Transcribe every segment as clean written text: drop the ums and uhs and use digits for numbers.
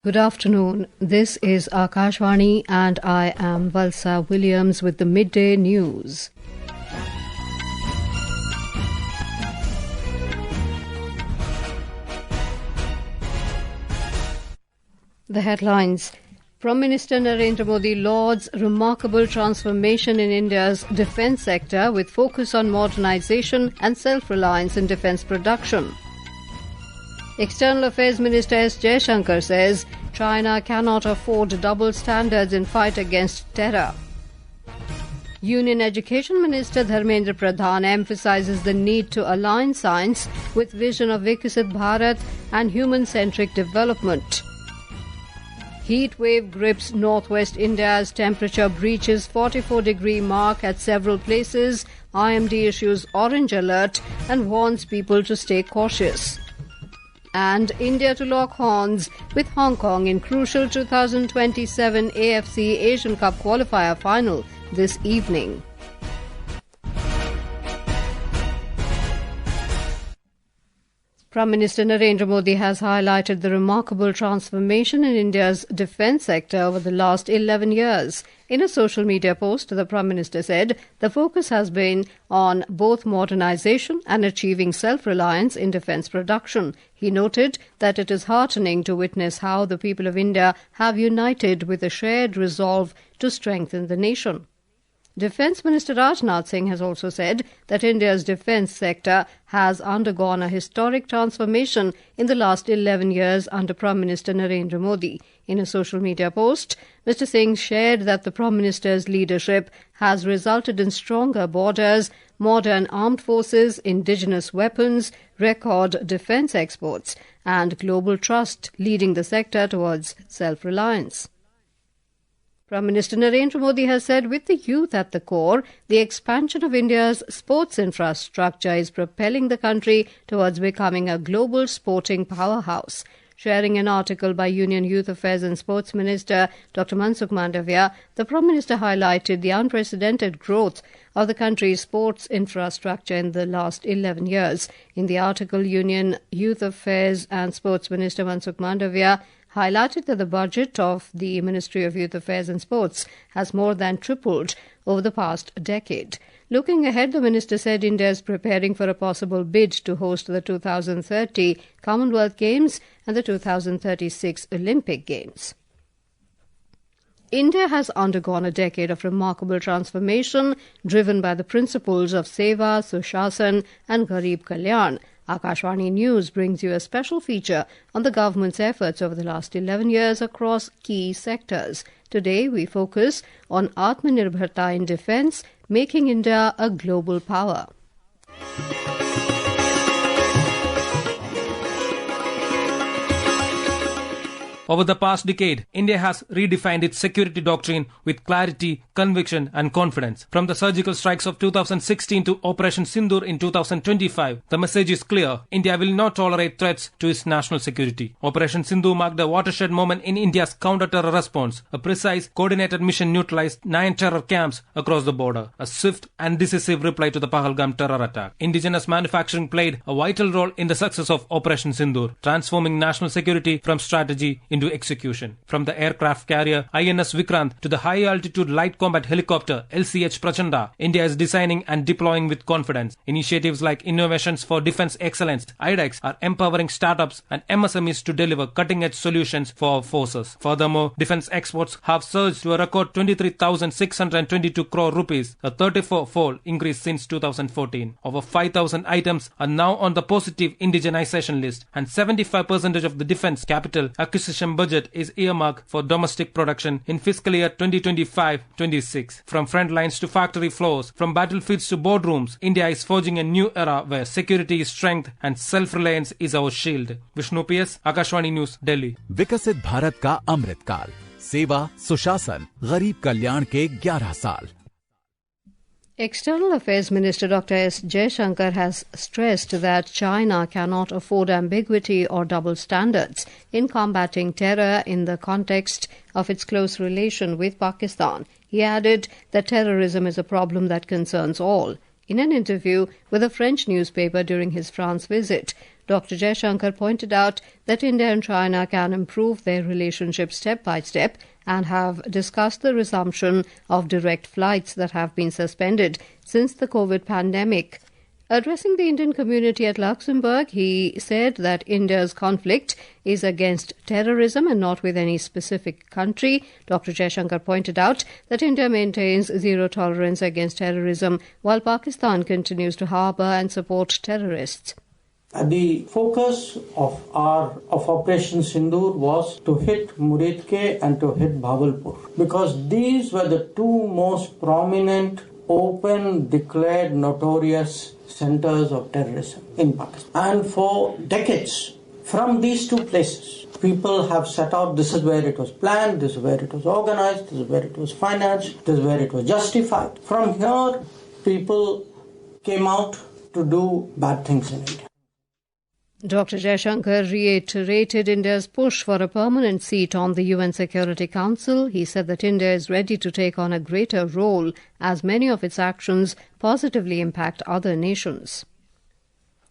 Good afternoon. This is Akashvani and I am Valsa Williams with the Midday News. The headlines. Prime Minister Narendra Modi lauds remarkable transformation in India's defence sector with focus on modernisation and self-reliance in defence production. External Affairs Minister S Jaishankar says China cannot afford double standards in fight against terror. Union Education Minister Dharmendra Pradhan emphasises the need to align science with vision of Viksit Bharat and human-centric development. Heatwave grips northwest India as temperature breaches 44-degree mark at several places. IMD issues orange alert and warns people to stay cautious. And India to lock horns with Hong Kong in crucial 2027 AFC Asian Cup Qualifier final this evening. Prime Minister Narendra Modi has highlighted the remarkable transformation in India's defence sector over the last 11 years. In a social media post, the Prime Minister said the focus has been on both modernisation and achieving self-reliance in defence production. He noted that it is heartening to witness how the people of India have united with a shared resolve to strengthen the nation. Defence Minister Rajnath Singh has also said that India's defence sector has undergone a historic transformation in the last 11 years under Prime Minister Narendra Modi. In a social media post, Mr. Singh shared that the Prime Minister's leadership has resulted in stronger borders, modern armed forces, indigenous weapons, record defence exports, and global trust, leading the sector towards self-reliance. Prime Minister Narendra Modi has said with the youth at the core, the expansion of India's sports infrastructure is propelling the country towards becoming a global sporting powerhouse. Sharing an article by Union Youth Affairs and Sports Minister Dr. Mansukh Mandavia, the Prime Minister highlighted the unprecedented growth of the country's sports infrastructure in the last 11 years. In the article, Union Youth Affairs and Sports Minister Mansukh Mandavia highlighted that the budget of the Ministry of Youth Affairs and Sports has more than tripled over the past decade. Looking ahead, the minister said India is preparing for a possible bid to host the 2030 Commonwealth Games and the 2036 Olympic Games. India has undergone a decade of remarkable transformation driven by the principles of Seva, Sushasan and Garib Kalyan. Akashvani News brings you a special feature on the government's efforts over the last 11 years across key sectors. Today, we focus on Atmanirbharta in defence, making India a global power. Over the past decade, India has redefined its security doctrine with clarity, conviction and confidence. From the surgical strikes of 2016 to Operation Sindoor in 2025, the message is clear. India will not tolerate threats to its national security. Operation Sindoor marked a watershed moment in India's counter-terror response. A precise, coordinated mission neutralized 9 terror camps across the border. A swift and decisive reply to the Pahalgam terror attack. Indigenous manufacturing played a vital role in the success of Operation Sindoor, transforming national security from strategy into execution. From the aircraft carrier INS Vikrant to the high-altitude light combat helicopter LCH Prachanda, India is designing and deploying with confidence. Initiatives like Innovations for Defence Excellence, IDEX, are empowering startups and MSMEs to deliver cutting-edge solutions for our forces. Furthermore, defence exports have surged to a record 23,622 crore rupees, a 34-fold increase since 2014. Over 5,000 items are now on the positive indigenization list, and 75% of the defence capital acquisition budget is earmarked for domestic production in fiscal year 2025-26. From front lines to factory floors, from battlefields to boardrooms, India is forging a new era where security is strength and self-reliance is our shield. Vishnu PS, Akashvani News, Delhi. विकसित भारत का अमृत काल, सेवा, सुशासन, गरीब कल्याण के 11 साल. External Affairs Minister Dr. S Jaishankar has stressed that China cannot afford ambiguity or double standards in combating terror in the context of its close relation with Pakistan. He added that terrorism is a problem that concerns all. In an interview with a French newspaper during his France visit, Dr. Jaishankar pointed out that India and China can improve their relationship step by step and have discussed the resumption of direct flights that have been suspended since the COVID pandemic. Addressing the Indian community at Luxembourg, he said that India's conflict is against terrorism and not with any specific country. Dr. Jaishankar pointed out that India maintains zero tolerance against terrorism, while Pakistan continues to harbour and support terrorists. The focus of Operation Sindoor was to hit Muridke and to hit Bhavalpur, because these were the two most prominent, open, declared, notorious centers of terrorism in Pakistan. And for decades, from these two places, people have set out, this is where it was planned, this is where it was organized, this is where it was financed, this is where it was justified. From here, people came out to do bad things in India. Dr. Jaishankar reiterated India's push for a permanent seat on the UN Security Council. He said that India is ready to take on a greater role as many of its actions positively impact other nations.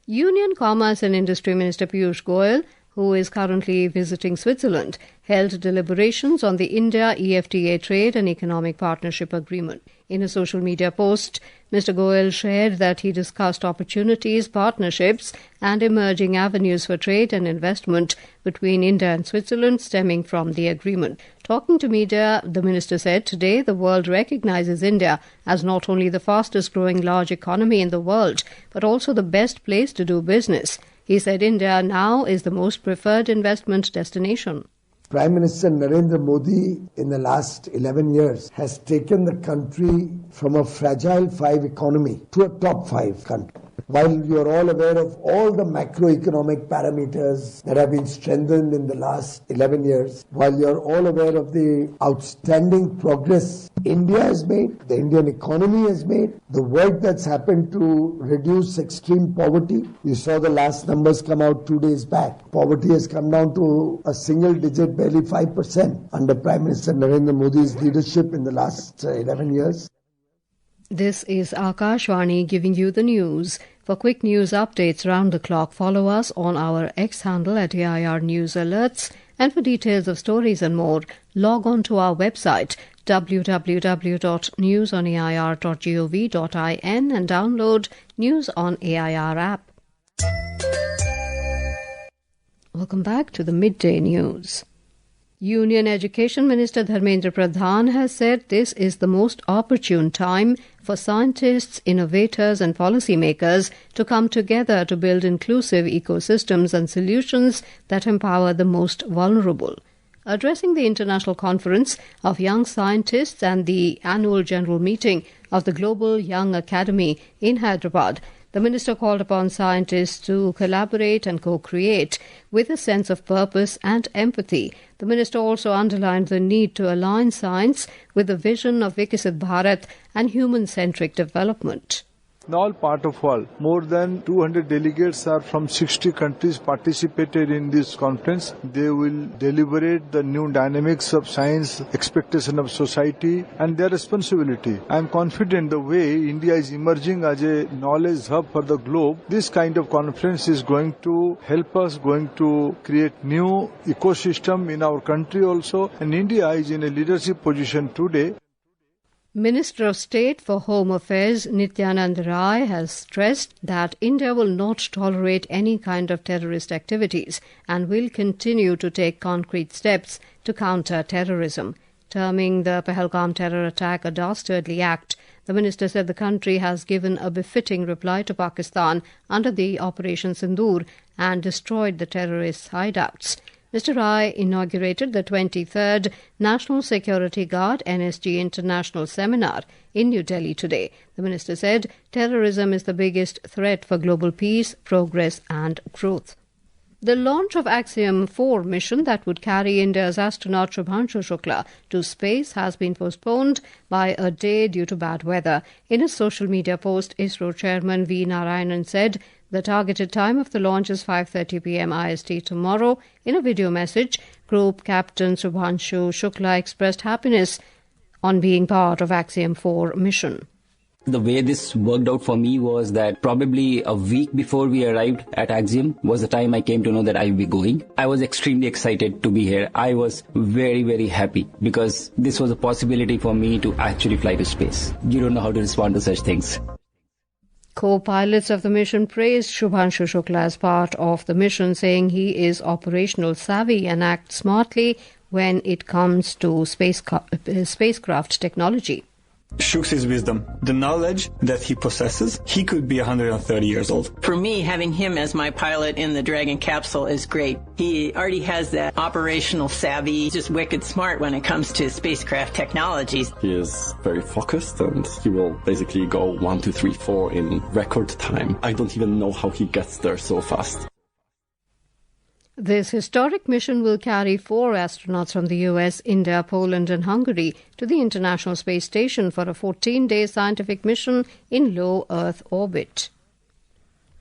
Union Commerce and Industry Minister Piyush Goyal, who is currently visiting Switzerland, held deliberations on the India-EFTA Trade and Economic Partnership Agreement. In a social media post, Mr. Goyal shared that he discussed opportunities, partnerships and emerging avenues for trade and investment between India and Switzerland stemming from the agreement. Talking to media, the minister said, today the world recognizes India as not only the fastest growing large economy in the world, but also the best place to do business. He said India now is the most preferred investment destination. Prime Minister Narendra Modi in the last 11 years has taken the country from a fragile 5 economy to a top 5 country. While you are all aware of all the macroeconomic parameters that have been strengthened in the last 11 years, while you are all aware of the outstanding progress India has made, the Indian economy has made, the work that's happened to reduce extreme poverty. You saw the last numbers come out 2 days back. Poverty has come down to a single digit, barely 5%, under Prime Minister Narendra Modi's leadership in the last 11 years. This is Akashvani giving you the news. For quick news updates round the clock, follow us on our X handle at AIR News Alerts. And for details of stories and more, log on to our website www.newsonair.gov.in and download News on AIR app. Welcome back to the Midday News. Union Education Minister Dharmendra Pradhan has said this is the most opportune time for scientists, innovators and policymakers to come together to build inclusive ecosystems and solutions that empower the most vulnerable. Addressing the International Conference of Young Scientists and the annual general meeting of the Global Young Academy in Hyderabad, the minister called upon scientists to collaborate and co-create with a sense of purpose and empathy. The minister also underlined the need to align science with the vision of Viksit Bharat and human-centric development. In all parts of the world, more than 200 delegates are from 60 countries participated in this conference. They will deliberate the new dynamics of science, expectation of society and their responsibility. I am confident the way India is emerging as a knowledge hub for the globe, this kind of conference is going to help us, going to create new ecosystem in our country also. And India is in a leadership position today. Minister of State for Home Affairs Nityanand Rai has stressed that India will not tolerate any kind of terrorist activities and will continue to take concrete steps to counter terrorism. Terming the Pahalgam terror attack a dastardly act, the minister said the country has given a befitting reply to Pakistan under the Operation Sindoor and destroyed the terrorists' hideouts. Mr. Rai inaugurated the 23rd National Security Guard NSG International Seminar in New Delhi today. The minister said terrorism is the biggest threat for global peace, progress and growth. The launch of Axiom 4 mission that would carry India's astronaut Shubhanshu Shukla to space has been postponed by a day due to bad weather. In a social media post, ISRO chairman V. Narayanan said the targeted time of the launch is 5:30 p.m. IST tomorrow. In a video message, Group Captain Shubhanshu Shukla expressed happiness on being part of Axiom 4 mission. The way this worked out for me was that probably a week before we arrived at Axiom was the time I came to know that I would be going. I was extremely excited to be here. I was very, very happy because this was a possibility for me to actually fly to space. You don't know how to respond to such things. Co-pilots of the mission praised Shubhanshu Shukla as part of the mission, saying he is operational savvy and acts smartly when it comes to spacecraft technology. Shuk's his wisdom, the knowledge that he possesses. He could be 130 years old. For me, having him as my pilot in the Dragon capsule is great. He already has that operational savvy. He's just wicked smart when it comes to spacecraft technologies. He is very focused and he will basically go 1, 2, 3, 4 in record time. I don't even know how he gets there so fast. This historic mission will carry 4 astronauts from the US, India, Poland and Hungary to the International Space Station for a 14-day scientific mission in low Earth orbit.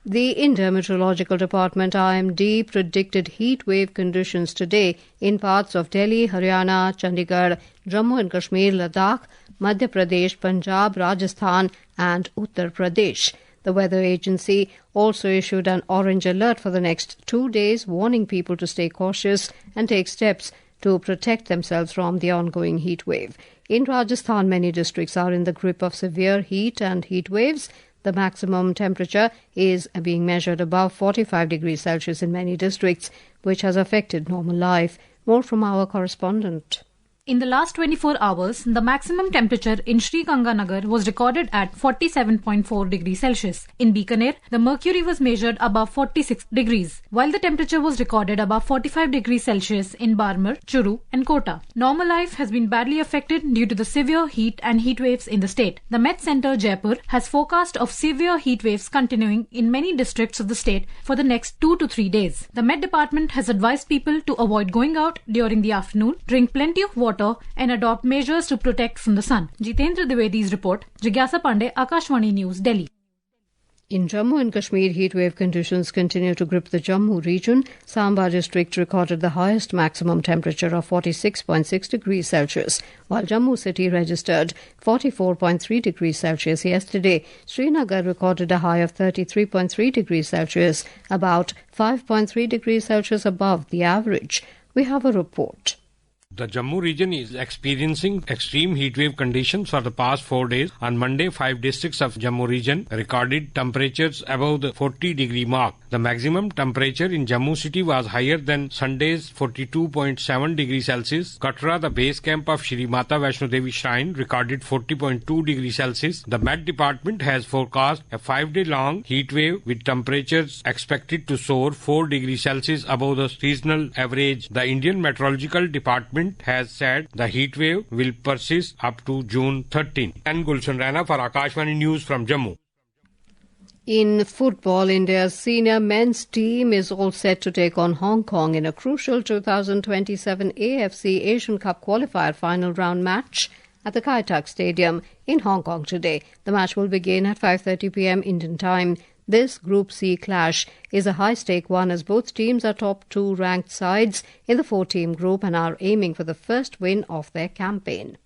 The India Meteorological Department IMD predicted heat wave conditions today in parts of Delhi, Haryana, Chandigarh, Jammu and Kashmir, Ladakh, Madhya Pradesh, Punjab, Rajasthan and Uttar Pradesh. The weather agency also issued an orange alert for the next 2 days, warning people to stay cautious and take steps to protect themselves from the ongoing heat wave. In Rajasthan, many districts are in the grip of severe heat and heat waves. The maximum temperature is being measured above 45 degrees Celsius in many districts, which has affected normal life. More from our correspondent. In the last 24 hours, the maximum temperature in Sri Ganganagar was recorded at 47.4 degrees Celsius. In Bikaner, the mercury was measured above 46 degrees, while the temperature was recorded above 45 degrees Celsius in Barmer, Churu and Kota. Normal life has been badly affected due to the severe heat and heat waves in the state. The Met Centre Jaipur has forecast of severe heat waves continuing in many districts of the state for the next 2 to 3 days. The Met Department has advised people to avoid going out during the afternoon, drink plenty of water and adopt measures to protect from the sun. Jitendra Dwivedi's report. Jigyasa Pandey, Akashvani News, Delhi. In Jammu and Kashmir, heatwave conditions continue to grip the Jammu region. Samba district recorded the highest maximum temperature of 46.6 degrees Celsius, while Jammu city registered 44.3 degrees Celsius yesterday. Srinagar recorded a high of 33.3 degrees Celsius, about 5.3 degrees Celsius above the average. We have a report. The Jammu region is experiencing extreme heatwave conditions for the past 4 days. On Monday, 5 districts of Jammu region recorded temperatures above the 40-degree mark. The maximum temperature in Jammu city was higher than Sunday's 42.7 degrees Celsius. Katra, the base camp of Shri Mata Vaishno Devi Shrine, recorded 40.2 degrees Celsius. The Met Department has forecast a 5-day-long heatwave with temperatures expected to soar 4 degrees Celsius above the seasonal average. The Indian Meteorological Department has said the heat wave will persist up to June 13. And Gulshan Rana for Akashvani News from Jammu. In football, India's senior men's team is all set to take on Hong Kong in a crucial 2027 AFC Asian Cup Qualifier final round match at the Kai Tak Stadium in Hong Kong today. The match will begin at 5:30 p.m. Indian time. This Group C clash is a high-stake one as both teams are top 2 ranked sides in the 4-team group and are aiming for the first win of their campaign.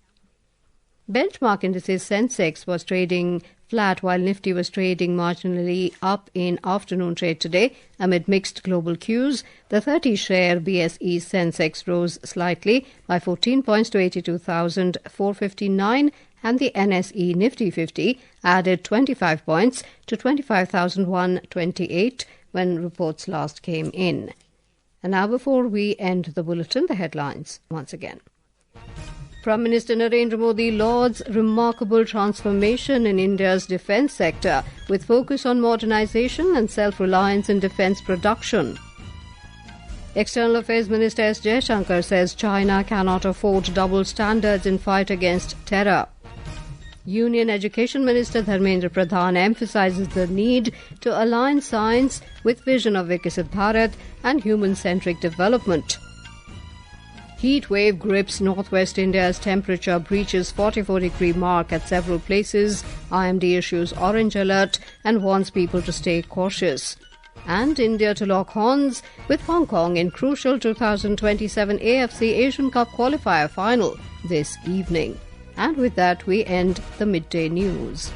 Benchmark indices Sensex was trading flat while Nifty was trading marginally up in afternoon trade today amid mixed global cues. The 30-share BSE Sensex rose slightly by 14 points to 82,459 and the NSE Nifty 50 added 25 points to 25,128 when reports last came in. And now before we end the bulletin, the headlines once again. Prime Minister Narendra Modi lauds remarkable transformation in India's defence sector with focus on modernisation and self-reliance in defence production. External Affairs Minister S Jaishankar says China cannot afford double standards in fight against terror. Union Education Minister Dharmendra Pradhan emphasises the need to align science with vision of Viksit Bharat and human-centric development. Heatwave grips northwest India's temperature breaches 44-degree mark at several places. IMD issues orange alert and warns people to stay cautious. And India to lock horns with Hong Kong in crucial 2027 AFC Asian Cup Qualifier final this evening. And with that, we end the Midday News.